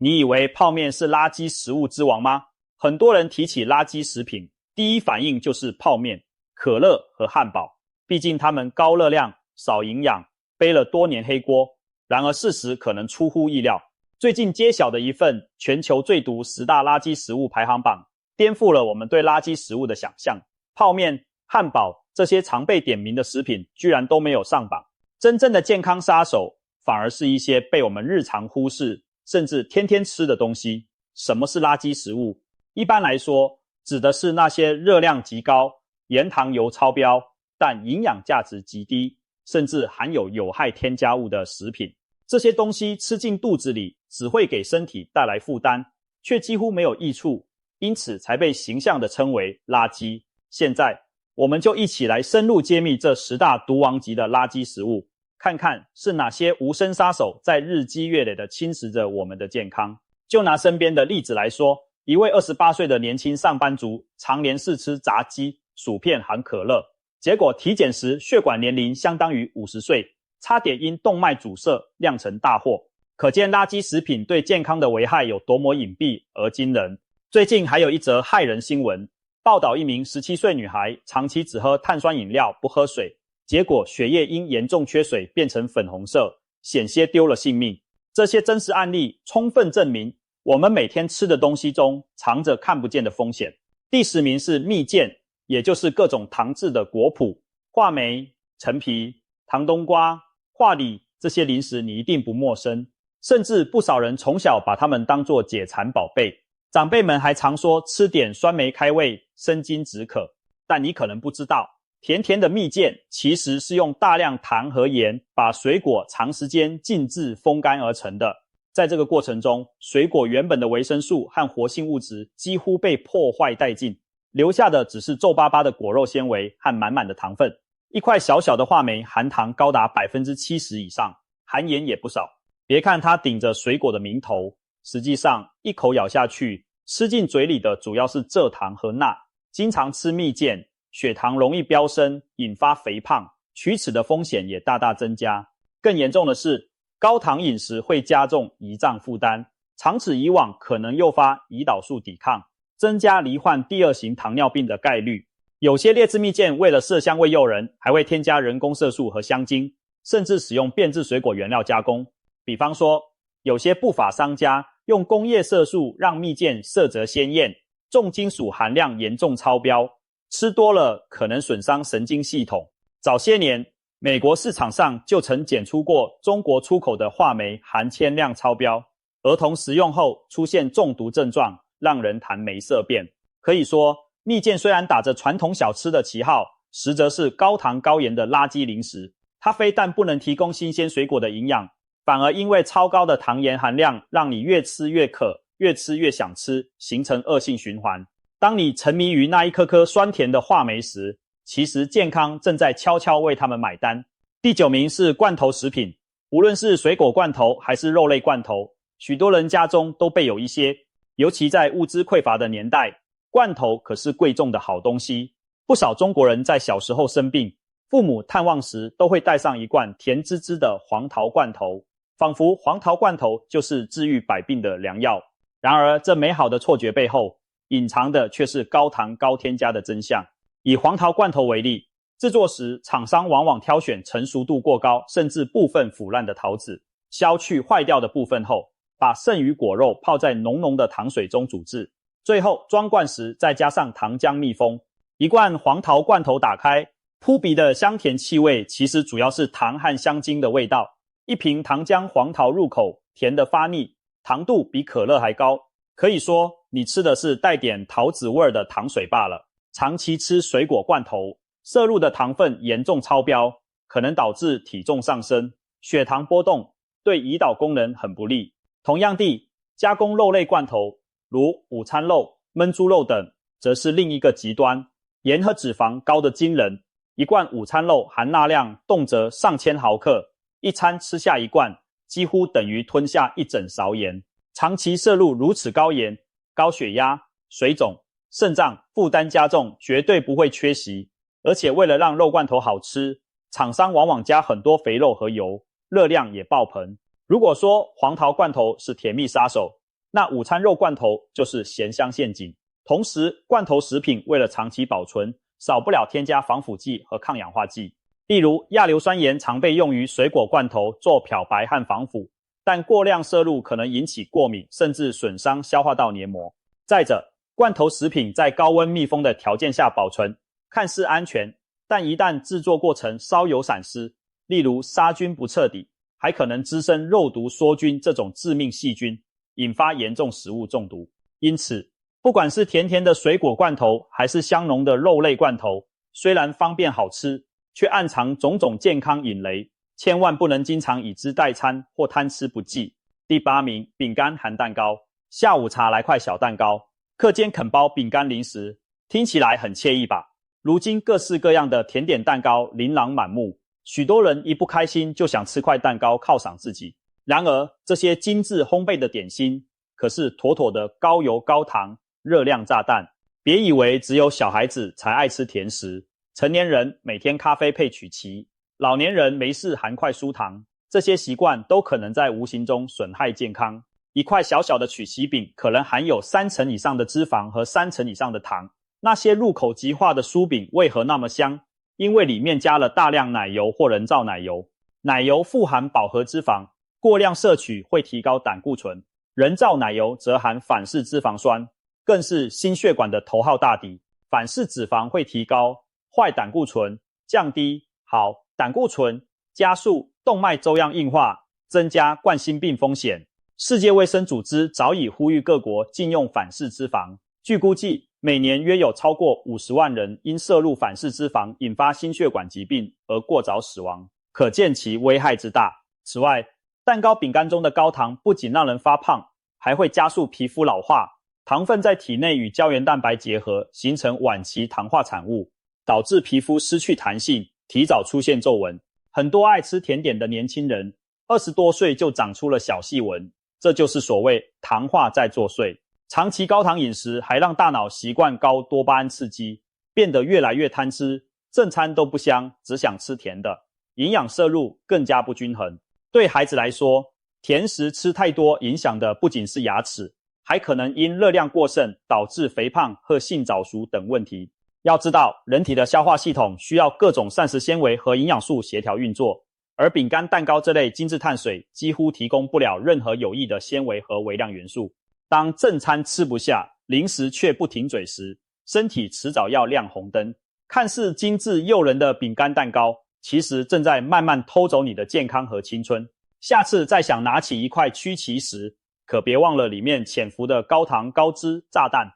你以为泡面是垃圾食物之王吗？很多人提起垃圾食品，第一反应就是泡面、可乐和汉堡，毕竟它们高热量、少营养，背了多年黑锅。然而事实可能出乎意料，最近揭晓的一份全球最毒10大垃圾食物排行榜，颠覆了我们对垃圾食物的想象。泡面、汉堡这些常被点名的食品居然都没有上榜。真正的健康杀手反而是一些被我们日常忽视甚至天天吃的东西。什么是垃圾食物？一般来说，指的是那些热量极高、盐糖油超标，但营养价值极低，甚至含有有害添加物的食品。这些东西吃进肚子里，只会给身体带来负担，却几乎没有益处，因此才被形象地称为垃圾。现在，我们就一起来深入揭秘这10大毒王级的垃圾食物，看看是哪些无声杀手在日积月累地侵蚀着我们的健康。就拿身边的例子来说，一位28岁的年轻上班族常年试吃炸鸡、薯片含可乐，结果体检时血管年龄相当于50岁，差点因动脉阻塞酿成大祸。可见垃圾食品对健康的危害有多么隐蔽而惊人。最近还有一则骇人新闻，报道一名17岁女孩长期只喝碳酸饮料不喝水，结果血液因严重缺水变成粉红色，险些丢了性命。这些真实案例充分证明，我们每天吃的东西中藏着看不见的风险。第10名是蜜饯，也就是各种糖制的果脯、话梅、陈皮、糖冬瓜、话李，这些零食你一定不陌生，甚至不少人从小把它们当作解馋宝贝。长辈们还常说吃点酸梅开胃，生津止渴。但你可能不知道，甜甜的蜜饯其实是用大量糖和盐把水果长时间静置风干而成的。在这个过程中，水果原本的维生素和活性物质几乎被破坏殆尽，留下的只是皱巴巴的果肉纤维和满满的糖分。一块小小的话梅含糖高达 70% 以上，含盐也不少。别看它顶着水果的名头，实际上一口咬下去，吃进嘴里的主要是蔗糖和钠。经常吃蜜饯，血糖容易飙升，引发肥胖，龋齿的风险也大大增加。更严重的是，高糖饮食会加重胰脏负担，长此以往可能诱发胰岛素抵抗，增加罹患第2型糖尿病的概率。有些劣质蜜饯为了色香味诱人，还会添加人工色素和香精，甚至使用变质水果原料加工。比方说，有些不法商家用工业色素让蜜饯色泽鲜艳，重金属含量严重超标，吃多了可能损伤神经系统。早些年，美国市场上就曾检出过中国出口的话梅含铅量超标，儿童食用后出现中毒症状，让人谈梅色变。可以说，蜜饯虽然打着传统小吃的旗号，实则是高糖高盐的垃圾零食。它非但不能提供新鲜水果的营养，反而因为超高的糖盐含量，让你越吃越渴，越吃越想吃，形成恶性循环。当你沉迷于那一颗颗酸甜的话梅时，其实健康正在悄悄为他们买单。第9名是罐头食品，无论是水果罐头还是肉类罐头，许多人家中都备有一些。尤其在物资匮乏的年代，罐头可是贵重的好东西。不少中国人在小时候生病，父母探望时都会带上一罐甜滋滋的黄桃罐头，仿佛黄桃罐头就是治愈百病的良药。然而，这美好的错觉背后，隐藏的却是高糖高添加的真相。以黄桃罐头为例，制作时厂商往往挑选成熟度过高，甚至部分腐烂的桃子，削去坏掉的部分后，把剩余果肉泡在浓浓的糖水中煮制，最后装罐时再加上糖浆密封。一罐黄桃罐头打开，扑鼻的香甜气味其实主要是糖和香精的味道。一瓶糖浆黄桃入口，甜得发腻，糖度比可乐还高，可以说你吃的是带点桃子味的糖水罢了。长期吃水果罐头，摄入的糖分严重超标，可能导致体重上升、血糖波动，对胰岛功能很不利。同样地，加工肉类罐头，如午餐肉、焖猪肉等，则是另一个极端，盐和脂肪高得惊人。一罐午餐肉含钠量动辄上千毫克，一餐吃下一罐，几乎等于吞下一整勺盐。长期摄入如此高盐，高血压、水肿、肾脏负担加重，绝对不会缺席。而且为了让肉罐头好吃，厂商往往加很多肥肉和油，热量也爆棚。如果说黄桃罐头是甜蜜杀手，那午餐肉罐头就是咸香陷阱。同时，罐头食品为了长期保存，少不了添加防腐剂和抗氧化剂。例如，亚硫酸盐常被用于水果罐头做漂白和防腐，但过量摄入可能引起过敏，甚至损伤消化道黏膜。再者，罐头食品在高温密封的条件下保存，看似安全，但一旦制作过程稍有闪失，例如杀菌不彻底，还可能滋生肉毒梭菌这种致命细菌，引发严重食物中毒。因此，不管是甜甜的水果罐头，还是香浓的肉类罐头，虽然方便好吃，却暗藏种种健康隐雷，千万不能经常以之代餐或贪吃不计。第8名，饼干含蛋糕。下午茶来块小蛋糕，课间啃包饼干零食，听起来很惬意吧？如今各式各样的甜点蛋糕琳琅满目，许多人一不开心就想吃块蛋糕犒赏自己。然而，这些精致烘焙的点心可是妥妥的高油高糖热量炸弹。别以为只有小孩子才爱吃甜食，成年人每天咖啡配曲奇，老年人没事含块酥糖，这些习惯都可能在无形中损害健康。一块小小的曲奇饼可能含有30%以上的脂肪和30%以上的糖。那些入口即化的酥饼为何那么香？因为里面加了大量奶油或人造奶油。奶油富含饱和脂肪，过量摄取会提高胆固醇，人造奶油则含反式脂肪酸，更是心血管的头号大敌。反式脂肪会提高坏胆固醇，降低好胆固醇，加速动脉粥样硬化，增加冠心病风险。世界卫生组织早已呼吁各国禁用反式脂肪。据估计，每年约有超过50万人因摄入反式脂肪引发心血管疾病而过早死亡，可见其危害之大。此外，蛋糕饼干中的高糖不仅让人发胖，还会加速皮肤老化。糖分在体内与胶原蛋白结合，形成晚期糖化产物，导致皮肤失去弹性，提早出现皱纹。很多爱吃甜点的年轻人20多岁就长出了小细纹，这就是所谓糖化在作祟。长期高糖饮食还让大脑习惯高多巴胺刺激，变得越来越贪吃，正餐都不香，只想吃甜的，营养摄入更加不均衡。对孩子来说，甜食吃太多影响的不仅是牙齿，还可能因热量过剩导致肥胖和性早熟等问题。要知道，人体的消化系统需要各种膳食纤维和营养素协调运作，而饼干、蛋糕这类精致碳水几乎提供不了任何有益的纤维和微量元素。当正餐吃不下，零食却不停嘴时，身体迟早要亮红灯。看似精致诱人的饼干蛋糕，其实正在慢慢偷走你的健康和青春。下次再想拿起一块曲奇时，可别忘了里面潜伏的高糖高脂炸弹。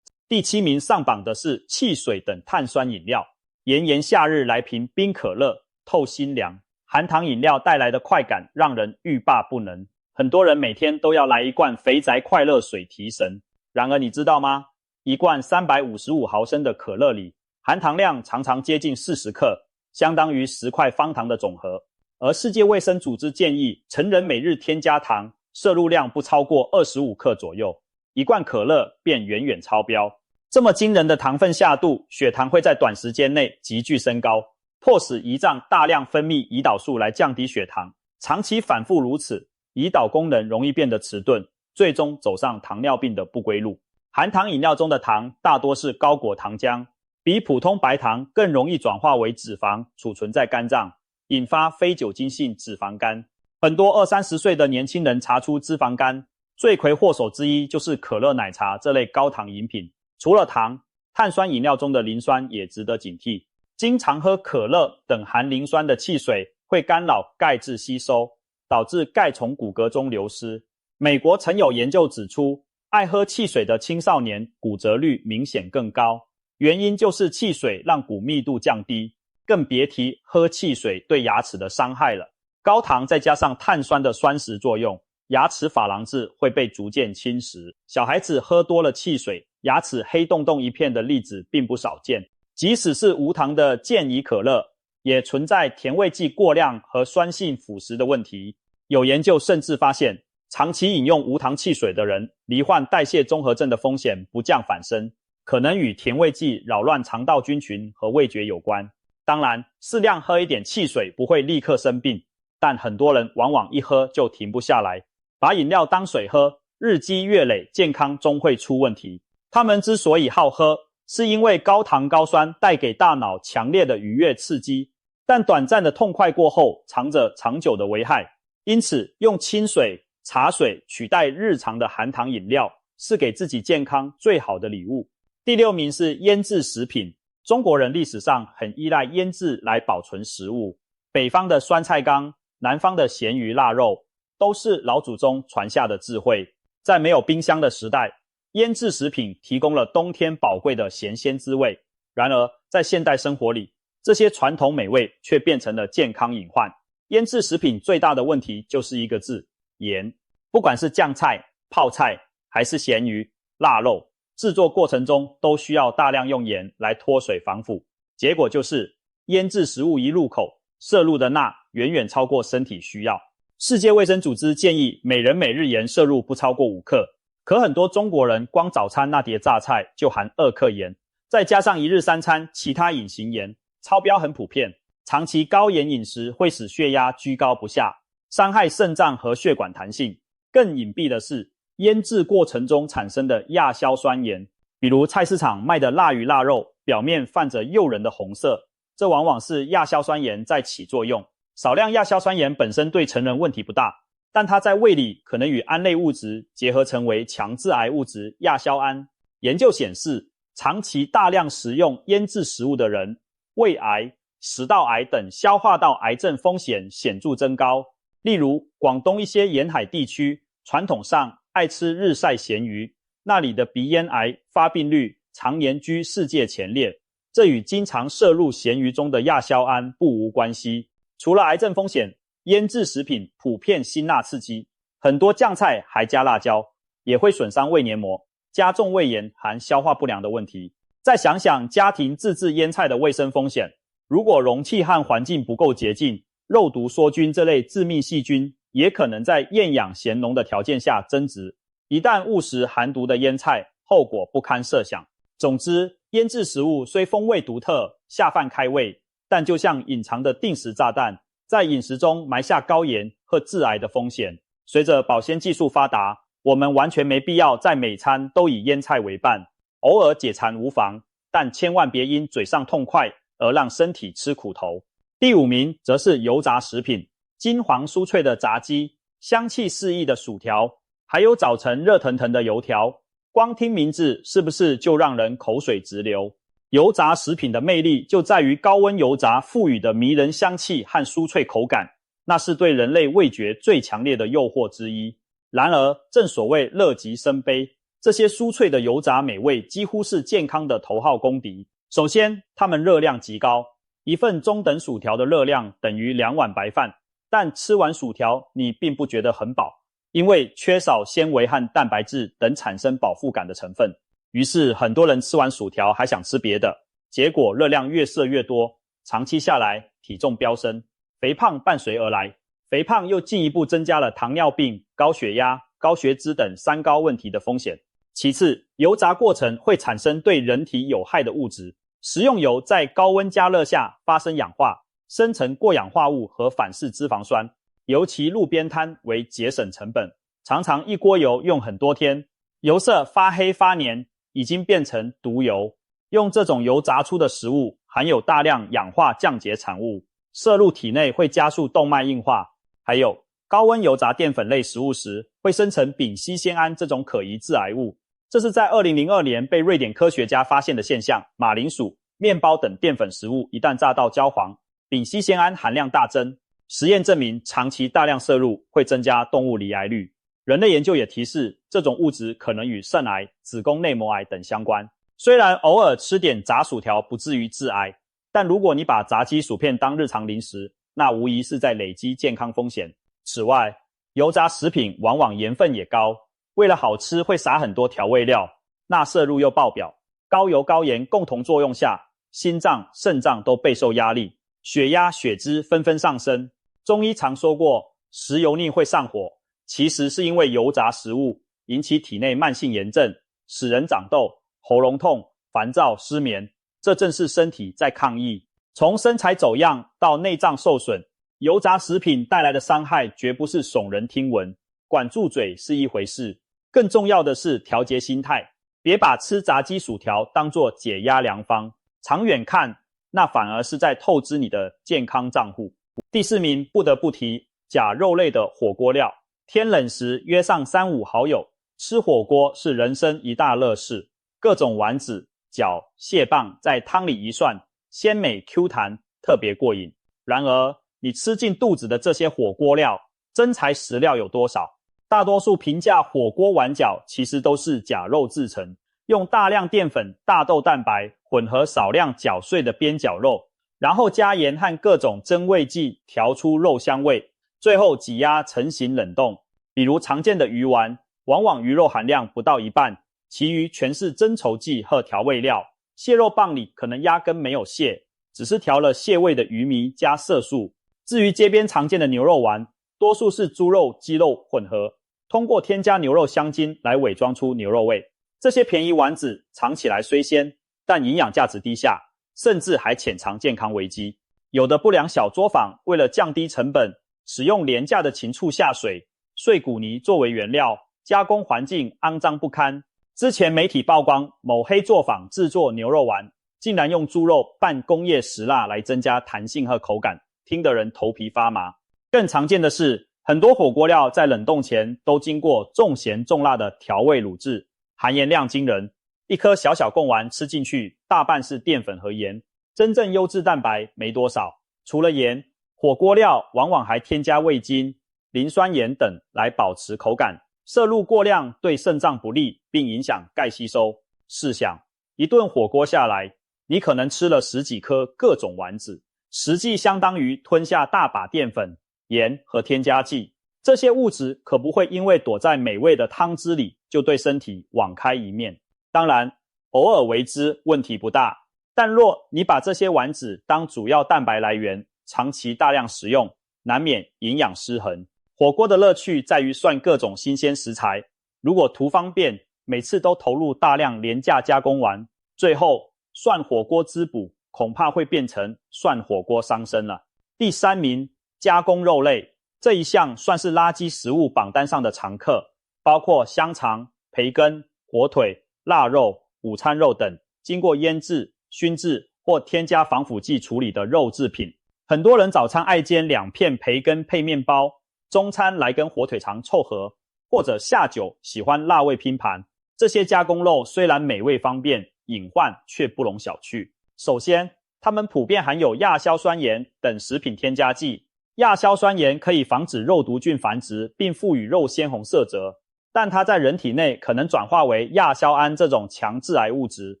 第7名上榜的是汽水等碳酸饮料。炎炎夏日来瓶冰可乐，透心凉。含糖饮料带来的快感让人欲罢不能。很多人每天都要来一罐肥宅快乐水提神。然而你知道吗？一罐355毫升的可乐里，含糖量常常接近40克，相当于10块方糖的总和。而世界卫生组织建议成人每日添加糖摄入量不超过25克左右，一罐可乐便远远超标。这么惊人的糖分下肚，血糖会在短时间内急剧升高，迫使胰脏大量分泌胰岛素来降低血糖。长期反复如此，胰岛功能容易变得迟钝，最终走上糖尿病的不归路。含糖饮料中的糖大多是高果糖浆，比普通白糖更容易转化为脂肪，储存在肝脏，引发非酒精性脂肪肝。很多20-30岁的年轻人查出脂肪肝，罪魁祸首之一就是可乐奶茶这类高糖饮品。除了糖，碳酸饮料中的磷酸也值得警惕。经常喝可乐等含磷酸的汽水会干扰钙质吸收，导致钙从骨骼中流失。美国曾有研究指出，爱喝汽水的青少年骨折率明显更高，原因就是汽水让骨密度降低，更别提喝汽水对牙齿的伤害了。高糖再加上碳酸的酸蚀作用，牙齿珐琅质会被逐渐侵蚀。小孩子喝多了汽水，牙齿黑洞洞一片的例子并不少见。即使是无糖的健怡可乐，也存在甜味剂过量和酸性腐蚀的问题。有研究甚至发现，长期饮用无糖汽水的人，罹患代谢综合症的风险不降反升，可能与甜味剂扰乱肠道菌群和味觉有关。当然，适量喝一点汽水不会立刻生病，但很多人往往一喝就停不下来，把饮料当水喝，日积月累，健康终会出问题。他们之所以好喝，是因为高糖高酸带给大脑强烈的愉悦刺激，但短暂的痛快过后，藏着长久的危害。因此，用清水、茶水取代日常的含糖饮料，是给自己健康最好的礼物。第6名是腌制食品。中国人历史上很依赖腌制来保存食物，北方的酸菜缸，南方的咸鱼腊肉，都是老祖宗传下的智慧。在没有冰箱的时代，腌制食品提供了冬天宝贵的咸鲜滋味。然而，在现代生活里，这些传统美味却变成了健康隐患。腌制食品最大的问题就是一个字：盐。不管是酱菜、泡菜，还是咸鱼、腊肉，制作过程中都需要大量用盐来脱水防腐。结果就是腌制食物一入口，摄入的钠远远超过身体需要。世界卫生组织建议每人每日盐摄入不超过5克，可很多中国人光早餐那碟榨菜就含2克盐，再加上一日三餐其他隐形盐，超标很普遍。长期高盐饮食会使血压居高不下，伤害肾脏和血管弹性。更隐蔽的是，腌制过程中产生的亚硝酸盐，比如菜市场卖的腊鱼腊肉，表面泛着诱人的红色，这往往是亚硝酸盐在起作用。少量亚硝酸盐本身对成人问题不大，但它在胃里可能与胺类物质结合成为强致癌物质亚硝胺。研究显示，长期大量食用腌制食物的人，胃癌、食道癌等消化道癌症风险显著增高。例如，广东一些沿海地区传统上爱吃日晒咸鱼，那里的鼻咽癌发病率常年居世界前列，这与经常摄入咸鱼中的亚硝胺不无关系。除了癌症风险，腌制食品普遍辛辣刺激，很多酱菜还加辣椒，也会损伤胃黏膜，加重胃炎含消化不良的问题。再想想家庭自制腌菜的卫生风险，如果容器和环境不够洁净，肉毒梭菌这类致命细菌也可能在厌氧咸浓的条件下增殖，一旦误食含毒的腌菜，后果不堪设想。总之，腌制食物虽风味独特，下饭开胃，但就像隐藏的定时炸弹，在饮食中埋下高盐和致癌的风险。随着保鲜技术发达，我们完全没必要在每餐都以腌菜为伴，偶尔解馋无妨，但千万别因嘴上痛快而让身体吃苦头。第5名则是油炸食品，金黄酥脆的炸鸡，香气四溢的薯条，还有早晨热腾腾的油条，光听名字是不是就让人口水直流？油炸食品的魅力就在于高温油炸赋予的迷人香气和酥脆口感，那是对人类味觉最强烈的诱惑之一。然而，正所谓乐极生悲，这些酥脆的油炸美味几乎是健康的头号公敌。首先，它们热量极高，一份中等薯条的热量等于2碗白饭，但吃完薯条你并不觉得很饱，因为缺少纤维和蛋白质等产生饱腹感的成分。于是很多人吃完薯条还想吃别的，结果热量越摄越多，长期下来体重飙升，肥胖伴随而来。肥胖又进一步增加了糖尿病、高血压、高血脂等3高问题的风险。其次，油炸过程会产生对人体有害的物质，食用油在高温加热下发生氧化，生成过氧化物和反式脂肪酸，尤其路边摊为节省成本，常常一锅油用很多天，油色发黑发黏，已经变成毒油。用这种油炸出的食物含有大量氧化降解产物，摄入体内会加速动脉硬化。还有，高温油炸淀粉类食物时会生成丙烯酰胺这种可疑致癌物，这是在2002年被瑞典科学家发现的现象。马铃薯、面包等淀粉食物一旦炸到焦黄，丙烯酰胺含量大增。实验证明，长期大量摄入会增加动物罹癌率。人类研究也提示，这种物质可能与肾癌、子宫内膜癌等相关。虽然偶尔吃点炸薯条不至于致癌，但如果你把炸鸡薯片当日常零食，那无疑是在累积健康风险。此外，油炸食品往往盐分也高，为了好吃会撒很多调味料，钠摄入又爆表，高油高盐共同作用下，心脏、肾脏都备受压力，血压、血脂纷纷上升。中医常说过，食油腻会上火，其实是因为油炸食物引起体内慢性炎症，使人长痘、喉咙痛、烦躁、失眠，这正是身体在抗议。从身材走样到内脏受损，油炸食品带来的伤害绝不是耸人听闻。管住嘴是一回事，更重要的是调节心态，别把吃炸鸡薯条当作解压良方，长远看，那反而是在透支你的健康账户。第4名不得不提假肉类的火锅料。天冷时约上3、5好友，吃火锅是人生一大乐事，各种丸子、饺、蟹棒在汤里一涮，鲜美 Q 弹，特别过瘾。然而，你吃进肚子的这些火锅料，真材实料有多少？大多数平价火锅丸饺其实都是假肉制成，用大量淀粉、大豆蛋白混合少量搅碎的边角肉，然后加盐和各种增味剂调出肉香味，最后挤压成型冷冻。比如常见的鱼丸，往往鱼肉含量不到一半，其余全是增稠剂和调味料。蟹肉棒里可能压根没有蟹，只是调了蟹味的鱼糜加色素。至于街边常见的牛肉丸，多数是猪肉、鸡肉混合，通过添加牛肉香精来伪装出牛肉味。这些便宜丸子尝起来虽鲜，但营养价值低下，甚至还潜藏健康危机。有的不良小作坊为了降低成本，使用廉价的禽畜下水、碎骨泥作为原料，加工环境肮脏不堪。之前媒体曝光某黑作坊制作牛肉丸，竟然用猪肉拌工业石蜡来增加弹性和口感，听得人头皮发麻。更常见的是，很多火锅料在冷冻前都经过重咸重辣的调味卤制，含盐量惊人。一颗小小贡丸吃进去，大半是淀粉和盐，真正优质蛋白没多少。除了盐，火锅料往往还添加味精、磷酸盐等来保持口感，摄入过量对肾脏不利，并影响钙吸收。试想，一顿火锅下来，你可能吃了10几颗各种丸子，实际相当于吞下大把淀粉、盐和添加剂。这些物质可不会因为躲在美味的汤汁里，就对身体网开一面。当然，偶尔为之问题不大，但若你把这些丸子当主要蛋白来源，长期大量食用，难免营养失衡。火锅的乐趣在于涮各种新鲜食材，如果图方便，每次都投入大量廉价加工丸，最后涮火锅滋补，恐怕会变成涮火锅伤身了。第3名，加工肉类。这一项算是垃圾食物榜单上的常客，包括香肠、培根、火腿、腊肉、午餐肉等经过腌制、熏制或添加防腐剂处理的肉制品。很多人早餐爱煎2片培根配面包，中餐来根火腿肠凑合，或者下酒喜欢辣味拼盘。这些加工肉虽然美味方便，隐患却不容小觑。首先，它们普遍含有亚硝酸盐等食品添加剂。亚硝酸盐可以防止肉毒菌繁殖，并赋予肉鲜红色泽，但它在人体内可能转化为亚硝胺这种强致癌物质。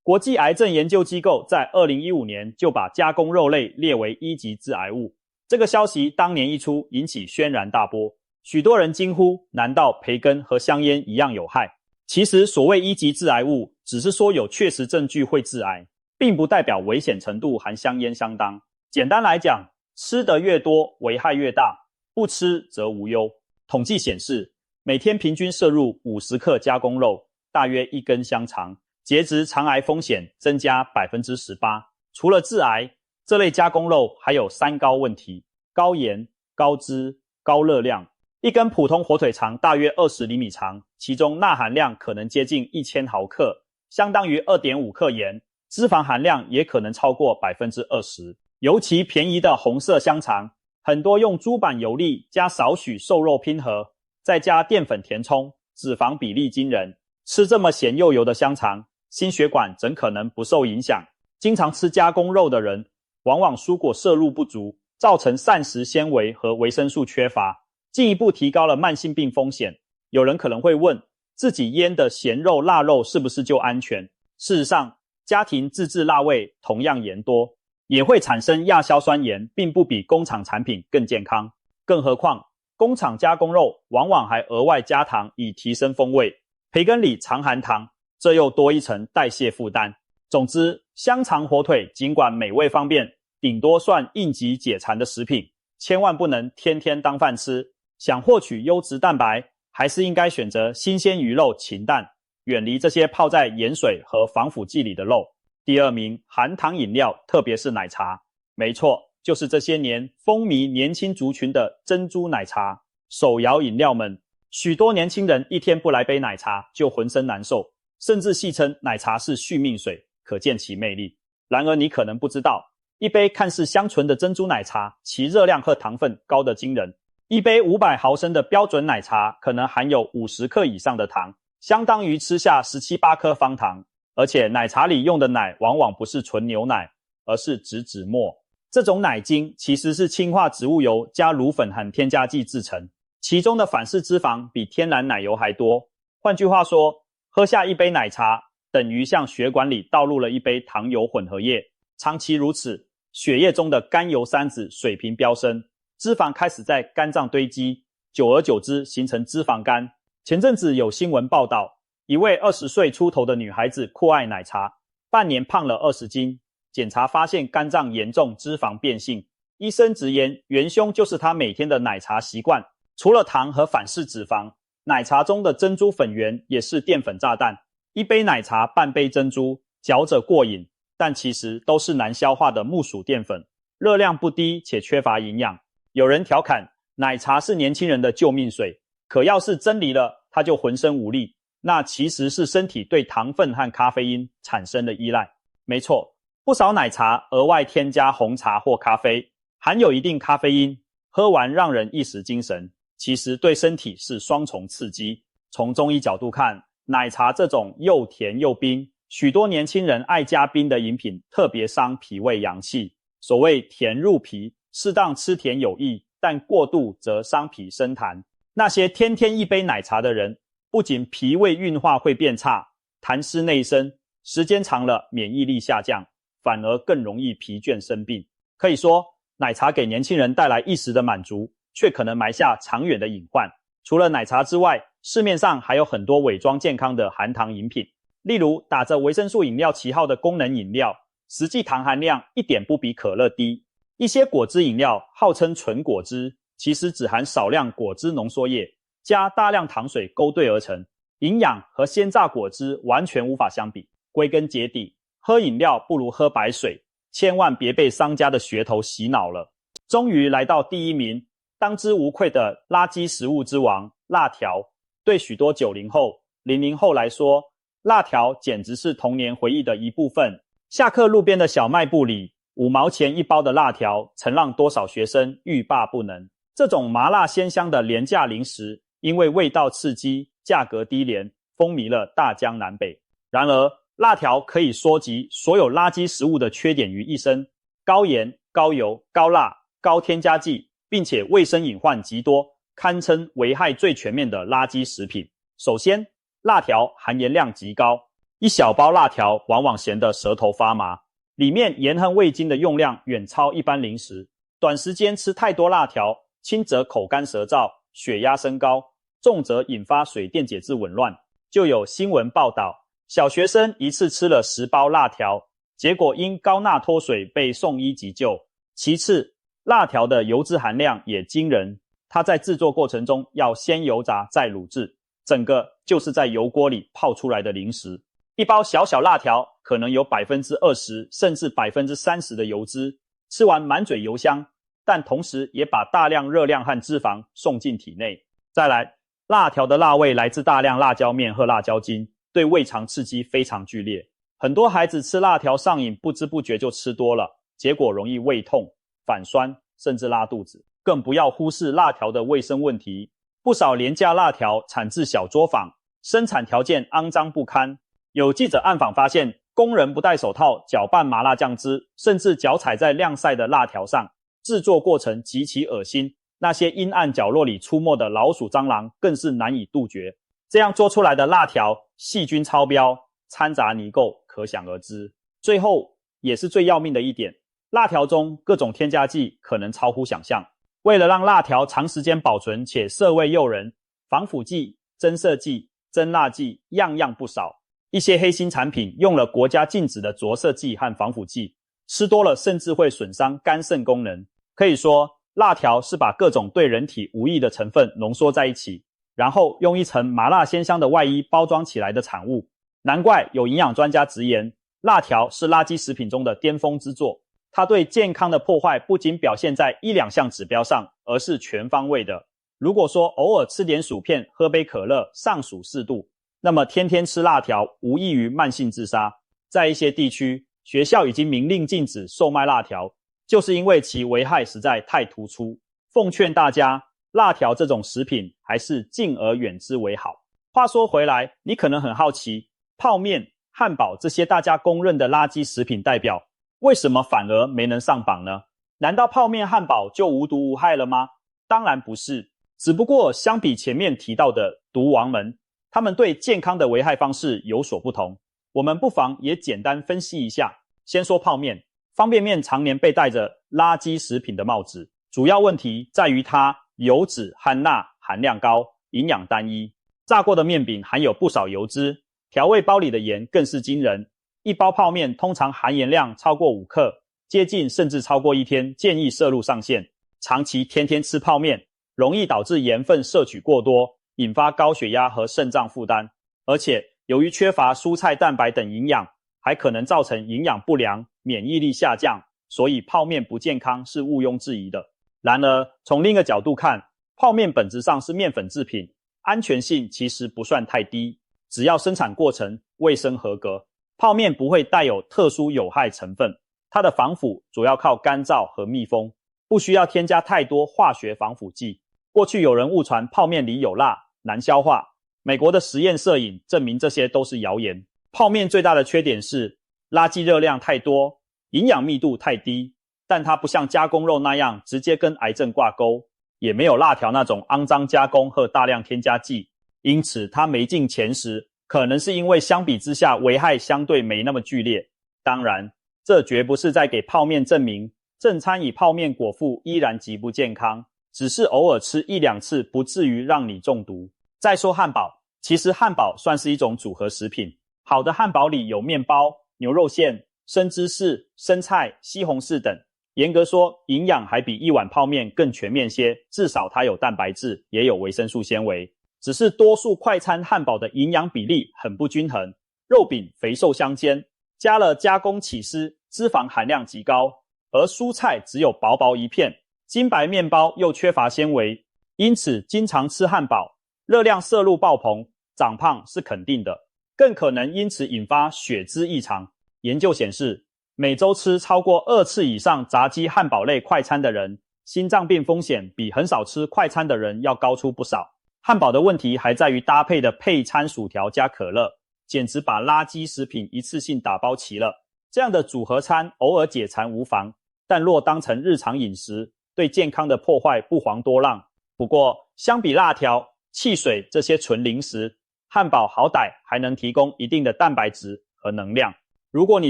国际癌症研究机构在2015年就把加工肉类列为1级致癌物。这个消息当年一出，引起轩然大波，许多人惊呼：难道培根和香烟一样有害？其实所谓1级致癌物，只是说有确实证据会致癌，并不代表危险程度和香烟相当。简单来讲，吃得越多，危害越大，不吃则无忧。统计显示，每天平均摄入50克加工肉，大约1根香肠，结直肠癌风险增加 18%。除了致癌，这类加工肉还有3高问题：高盐、高脂、高热量。一根普通火腿肠大约20厘米长，其中钠含量可能接近1000毫克，相当于 2.5 克盐，脂肪含量也可能超过 20%。尤其便宜的红色香肠，很多用猪板油粒加少许瘦肉拼合，再加淀粉填充，脂肪比例惊人。吃这么咸又油的香肠，心血管怎可能不受影响？经常吃加工肉的人，往往蔬果摄入不足，造成膳食纤维和维生素缺乏，进一步提高了慢性病风险。有人可能会问，自己腌的咸肉、腊肉是不是就安全？事实上，家庭自制腊味同样盐多，也会产生亚硝酸盐，并不比工厂产品更健康。更何况，工厂加工肉往往还额外加糖以提升风味，培根里常含糖，这又多一层代谢负担。总之，香肠、火腿尽管美味方便，顶多算应急解馋的食品，千万不能天天当饭吃。想获取优质蛋白，还是应该选择新鲜鱼肉清淡，远离这些泡在盐水和防腐剂里的肉。第2名，含糖饮料，特别是奶茶。没错，就是这些年风靡年轻族群的珍珠奶茶。手摇饮料们许多年轻人一天不来杯奶茶就浑身难受，甚至戏称奶茶是续命水，可见其魅力。然而你可能不知道，一杯看似香醇的珍珠奶茶，其热量和糖分高得惊人。一杯500毫升的标准奶茶可能含有50克以上的糖，相当于吃下17、8颗方糖。而且奶茶里用的奶往往不是纯牛奶，而是植脂末。这种奶精其实是氢化植物油加乳粉和添加剂制成，其中的反式脂肪比天然奶油还多。换句话说，喝下一杯奶茶等于向血管里倒入了一杯糖油混合液，长期如此，血液中的甘油三酯水平飙升，脂肪开始在肝脏堆积，久而久之形成脂肪肝。前阵子有新闻报道，一位20岁出头的女孩子酷爱奶茶，半年胖了20斤，检查发现肝脏严重脂肪变性，医生直言元凶就是她每天的奶茶习惯。除了糖和反式脂肪，奶茶中的珍珠粉圆也是淀粉炸弹。一杯奶茶半杯珍珠，嚼着过瘾，但其实都是难消化的木薯淀粉，热量不低且缺乏营养。有人调侃奶茶是年轻人的救命水，可要是真离了，他就浑身无力，那其实是身体对糖分和咖啡因产生了依赖。没错，不少奶茶额外添加红茶或咖啡，含有一定咖啡因，喝完让人一时精神，其实对身体是双重刺激。从中医角度看，奶茶这种又甜又冰，许多年轻人爱加冰的饮品特别伤脾胃阳气。所谓甜入脾，适当吃甜有益，但过度则伤脾生痰。那些天天一杯奶茶的人，不仅脾胃运化会变差，痰湿内生，时间长了免疫力下降，反而更容易疲倦生病。可以说，奶茶给年轻人带来一时的满足，却可能埋下长远的隐患。除了奶茶之外，市面上还有很多伪装健康的含糖饮品，例如打着维生素饮料旗号的功能饮料，实际糖含量一点不比可乐低。一些果汁饮料号称纯果汁，其实只含少量果汁浓缩液，加大量糖水勾兑而成，营养和鲜榨果汁完全无法相比。归根结底，喝饮料不如喝白水，千万别被商家的噱头洗脑了。终于来到第一名，当之无愧的垃圾食物之王——辣条。对许多90后、00后来说，辣条简直是童年回忆的一部分。下课路边的小卖部里，5毛钱一包的辣条曾让多少学生欲罢不能。这种麻辣鲜香的廉价零食，因为味道刺激、价格低廉，风靡了大江南北。然而，辣条可以说集所有垃圾食物的缺点于一身：高盐、高油、高辣、高添加剂，并且卫生隐患极多，堪称危害最全面的垃圾食品。首先，辣条含盐量极高，一小包辣条往往咸得舌头发麻，里面盐和味精的用量远超一般零食。短时间吃太多辣条，轻则口干舌燥、血压升高，重则引发水电解质紊乱。就有新闻报道，小学生一次吃了10包辣条，结果因高钠脱水被送医急救。其次，辣条的油脂含量也惊人，它在制作过程中要先油炸再卤制，整个就是在油锅里泡出来的零食。一包小小辣条可能有 20% 甚至 30% 的油脂，吃完满嘴油香，但同时也把大量热量和脂肪送进体内。再来，辣条的辣味来自大量辣椒面和辣椒精，对胃肠刺激非常剧烈。很多孩子吃辣条上瘾，不知不觉就吃多了，结果容易胃痛、反酸，甚至拉肚子。更不要忽视辣条的卫生问题，不少廉价辣条产自小作坊，生产条件肮脏不堪。有记者暗访发现，工人不戴手套搅拌麻辣酱汁，甚至脚踩在晾晒的辣条上，制作过程极其恶心。那些阴暗角落里出没的老鼠蟑螂更是难以杜绝。这样做出来的辣条细菌超标，掺杂泥垢，可想而知。最后也是最要命的一点，辣条中各种添加剂可能超乎想象。为了让辣条长时间保存且色味诱人，防腐剂、增色剂、增辣剂样样不少。一些黑心产品用了国家禁止的着色剂和防腐剂，吃多了甚至会损伤肝肾功能。可以说，辣条是把各种对人体无益的成分浓缩在一起，然后用一层麻辣鲜香的外衣包装起来的产物。难怪有营养专家直言，辣条是垃圾食品中的巅峰之作。它对健康的破坏不仅表现在1-2项指标上，而是全方位的。如果说偶尔吃点薯片，喝杯可乐，尚属适度，那么天天吃辣条无异于慢性自杀。在一些地区，学校已经明令禁止售卖辣条，就是因为其危害实在太突出。奉劝大家，辣条这种食品还是敬而远之为好。话说回来，你可能很好奇，泡面、汉堡这些大家公认的垃圾食品代表，为什么反而没能上榜呢？难道泡面、汉堡就无毒无害了吗？当然不是，只不过相比前面提到的毒王们，他们对健康的危害方式有所不同。我们不妨也简单分析一下。先说泡面，方便面常年被戴着垃圾食品的帽子，主要问题在于它油脂和钠含量高，营养单一。炸过的面饼含有不少油脂，调味包里的盐更是惊人。一包泡面通常含盐量超过5克，接近甚至超过1天建议摄入上限。长期天天吃泡面，容易导致盐分摄取过多，引发高血压和肾脏负担。而且由于缺乏蔬菜蛋白等营养，还可能造成营养不良、免疫力下降，所以泡面不健康是毋庸置疑的。然而从另一个角度看，泡面本质上是面粉制品，安全性其实不算太低，只要生产过程卫生合格，泡面不会带有特殊有害成分。它的防腐主要靠干燥和密封，不需要添加太多化学防腐剂。过去有人误传泡面里有蜡，难消化，美国的实验摄影证明这些都是谣言。泡面最大的缺点是垃圾热量太多，营养密度太低，但它不像加工肉那样直接跟癌症挂钩，也没有辣条那种肮脏加工和大量添加剂，因此它没进前10，可能是因为相比之下危害相对没那么剧烈。当然，这绝不是在给泡面证明正餐以泡面果腹依然极不健康，只是偶尔吃1-2次不至于让你中毒。再说汉堡，其实汉堡算是一种组合食品，好的汉堡里有面包、牛肉馅、生芝士、生菜、西红柿等，严格说营养还比一碗泡面更全面些，至少它有蛋白质，也有维生素纤维。只是多数快餐汉堡的营养比例很不均衡，肉饼肥瘦相间，加了加工起司，脂肪含量极高，而蔬菜只有薄薄一片，精白面包又缺乏纤维，因此经常吃汉堡，热量摄入爆棚，长胖是肯定的，更可能因此引发血脂异常。研究显示，每周吃超过2次以上炸鸡汉堡类快餐的人，心脏病风险比很少吃快餐的人要高出不少。汉堡的问题还在于搭配的配餐薯条加可乐，简直把垃圾食品一次性打包齐了。这样的组合餐偶尔解馋无妨，但若当成日常饮食，对健康的破坏不遑多让。不过相比辣条、汽水这些纯零食，汉堡好歹还能提供一定的蛋白质和能量。如果你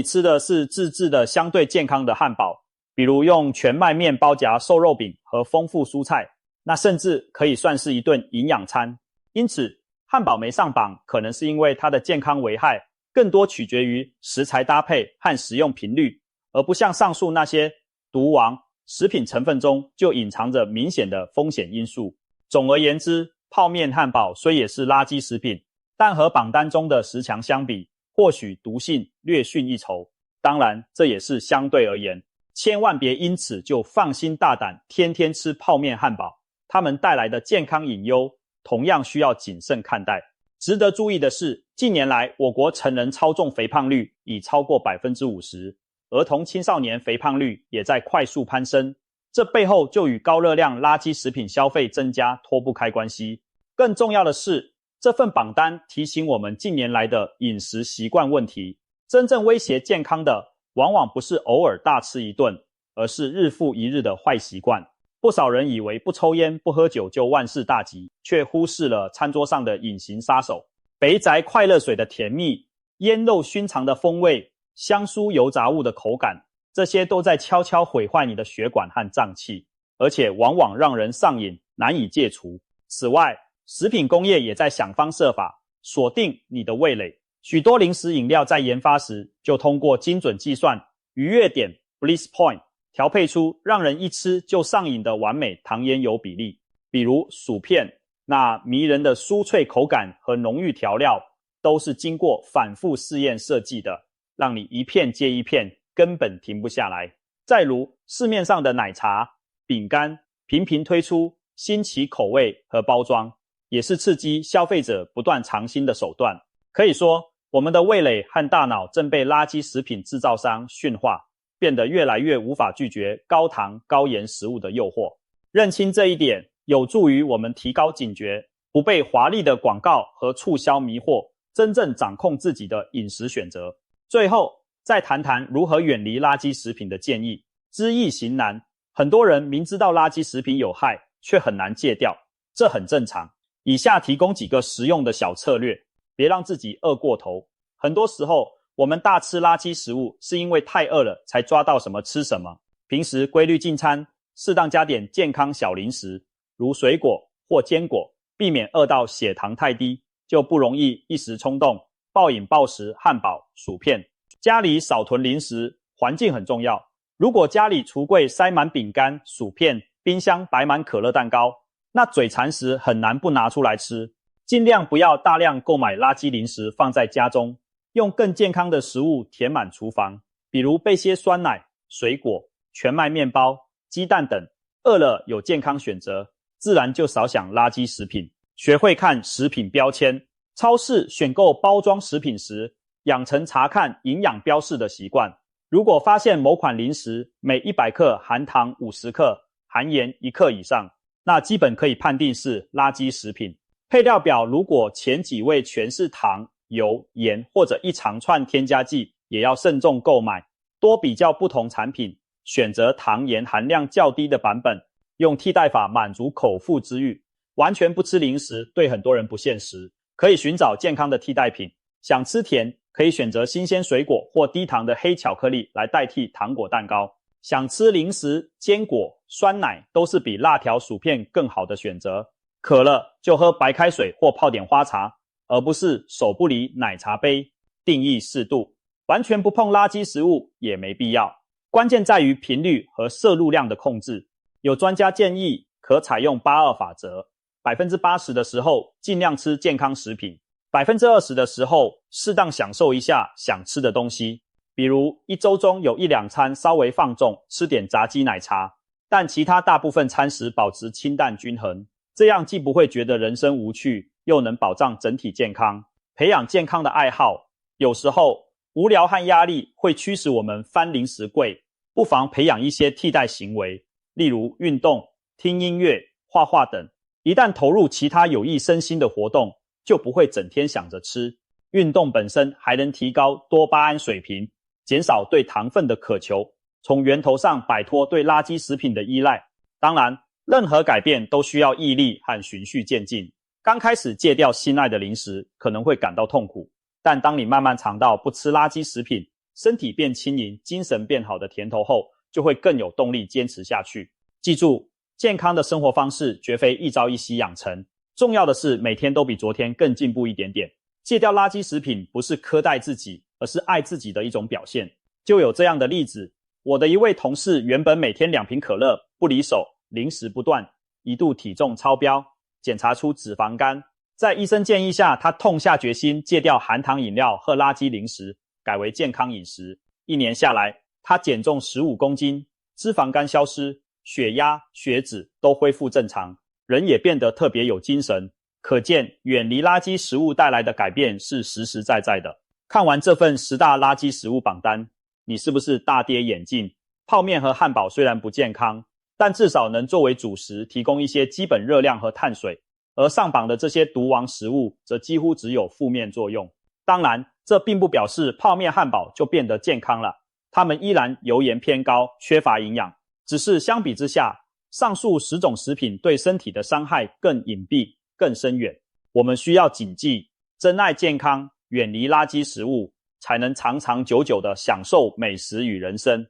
吃的是自制的相对健康的汉堡，比如用全麦面包夹瘦肉饼和丰富蔬菜，那甚至可以算是一顿营养餐。因此汉堡没上榜，可能是因为它的健康危害更多取决于食材搭配和食用频率，而不像上述那些毒王食品成分中就隐藏着明显的风险因素。总而言之，泡面汉堡虽也是垃圾食品，但和榜单中的10强相比，或许毒性略逊一筹。当然这也是相对而言，千万别因此就放心大胆天天吃泡面汉堡，它们带来的健康隐忧同样需要谨慎看待。值得注意的是，近年来我国成人超重肥胖率已超过 50%， 儿童青少年肥胖率也在快速攀升，这背后就与高热量垃圾食品消费增加脱不开关系。更重要的是，这份榜单提醒我们近年来的饮食习惯问题，真正威胁健康的往往不是偶尔大吃一顿，而是日复一日的坏习惯。不少人以为不抽烟不喝酒就万事大吉，却忽视了餐桌上的隐形杀手。肥宅快乐水的甜蜜，腌肉熏肠的风味，香酥油炸物的口感，这些都在悄悄毁坏你的血管和脏器，而且往往让人上瘾，难以戒除。此外，食品工业也在想方设法锁定你的味蕾，许多零食饮料在研发时就通过精准计算愉悦点 Bliss Point， 调配出让人一吃就上瘾的完美糖烟油比例。比如薯片，那迷人的酥脆口感和浓郁调料都是经过反复试验设计的，让你一片接一片，根本停不下来。再如市面上的奶茶、饼干频频推出新奇口味和包装，也是刺激消费者不断尝新的手段。可以说，我们的味蕾和大脑正被垃圾食品制造商驯化，变得越来越无法拒绝高糖高盐食物的诱惑。认清这一点，有助于我们提高警觉，不被华丽的广告和促销迷惑，真正掌控自己的饮食选择。最后，再谈谈如何远离垃圾食品的建议。知易行难，很多人明知道垃圾食品有害，却很难戒掉，这很正常。以下提供几个实用的小策略，别让自己饿过头。很多时候，我们大吃垃圾食物是因为太饿了才抓到什么吃什么。平时规律进餐，适当加点健康小零食，如水果或坚果，避免饿到血糖太低，就不容易一时冲动暴饮暴食汉堡、薯片。家里少囤零食，环境很重要。如果家里橱柜塞满饼干、薯片，冰箱摆满可乐蛋糕，那嘴馋时很难不拿出来吃。尽量不要大量购买垃圾零食放在家中，用更健康的食物填满厨房，比如备些酸奶、水果、全麦面包、鸡蛋等。饿了有健康选择，自然就少想垃圾食品。学会看食品标签，超市选购包装食品时，养成查看营养标示的习惯。如果发现某款零食每100克含糖50克，含盐1克以上，那基本可以判定是垃圾食品。配料表如果前几位全是糖、油、盐或者一长串添加剂，也要慎重购买，多比较不同产品，选择糖盐含量较低的版本，用替代法满足口腹之欲。完全不吃零食对很多人不现实，可以寻找健康的替代品。想吃甜，可以选择新鲜水果或低糖的黑巧克力来代替糖果蛋糕。想吃零食、坚果、酸奶都是比辣条薯片更好的选择。渴了就喝白开水或泡点花茶，而不是手不离奶茶杯。定义适度，完全不碰垃圾食物也没必要。关键在于频率和摄入量的控制。有专家建议可采用82法则， 80% 的时候尽量吃健康食品， 20% 的时候适当享受一下想吃的东西。比如一周中有1-2餐稍微放纵，吃点炸鸡奶茶，但其他大部分餐食保持清淡均衡，这样既不会觉得人生无趣，又能保障整体健康。培养健康的爱好，有时候无聊和压力会驱使我们翻零食柜，不妨培养一些替代行为，例如运动、听音乐、画画等。一旦投入其他有益身心的活动，就不会整天想着吃。运动本身还能提高多巴胺水平，减少对糖分的渴求，从源头上摆脱对垃圾食品的依赖。当然，任何改变都需要毅力和循序渐进。刚开始戒掉心爱的零食，可能会感到痛苦，但当你慢慢尝到不吃垃圾食品，身体变轻盈、精神变好的甜头后，就会更有动力坚持下去。记住，健康的生活方式绝非一朝一夕养成，重要的是每天都比昨天更进步一点点。戒掉垃圾食品不是苛待自己，而是爱自己的一种表现。就有这样的例子，我的一位同事原本每天2瓶可乐，不离手，零食不断，一度体重超标，检查出脂肪肝。在医生建议下，他痛下决心戒掉含糖饮料和垃圾零食，改为健康饮食。1年下来，他减重15公斤，脂肪肝消失，血压、血脂都恢复正常，人也变得特别有精神。可见远离垃圾食物带来的改变是实实在在的。看完这份10大垃圾食物榜单，你是不是大跌眼镜？泡面和汉堡虽然不健康，但至少能作为主食提供一些基本热量和碳水，而上榜的这些毒王食物则几乎只有负面作用。当然，这并不表示泡面汉堡就变得健康了，它们依然油盐偏高，缺乏营养。只是相比之下，上述10种食品对身体的伤害更隐蔽、更深远。我们需要谨记，珍爱健康，远离垃圾食物，才能长长久久地享受美食与人生。